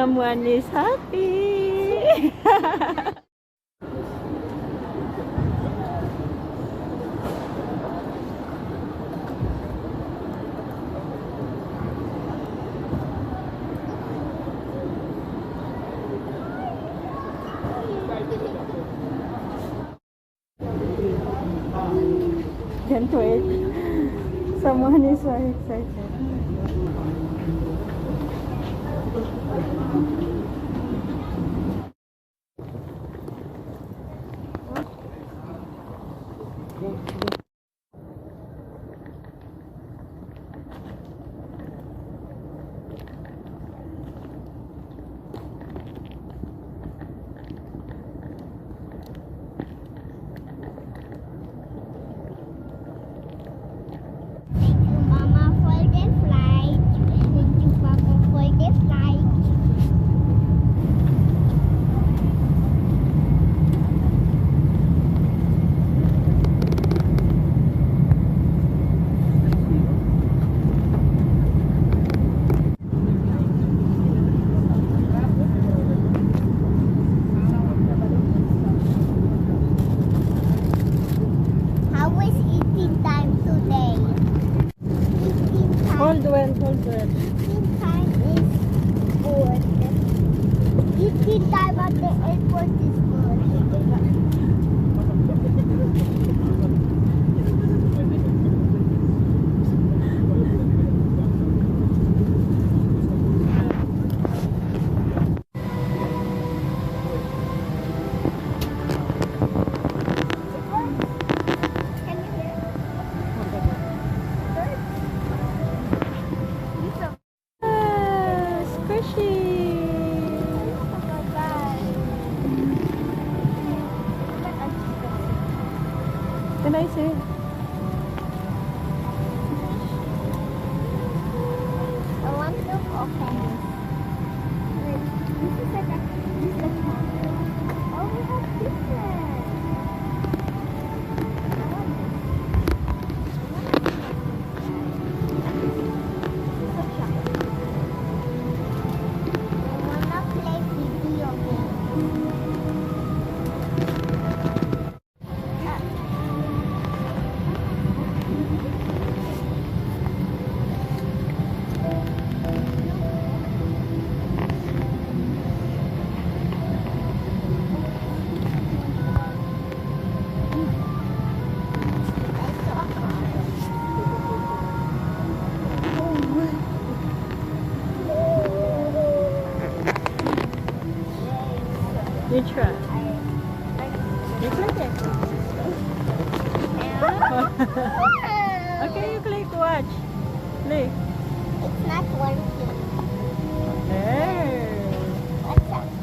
Someone is happy. Can't wait. Someone is so excited. Mama for the flight. Thank you, Papa, for the flight. How was eating time today? Eating time. Hold well, hold well. Eating time is good. Eating time at the airport is good. Can you hear? Ah, squishy. Can I see? I want to open it. Wait, this is like a, this is like a, oh, we have different. I want this. So shocked. I wanna play video game. You try. You click it. Okay, you click. Watch. Click. It's not working. There. What's up?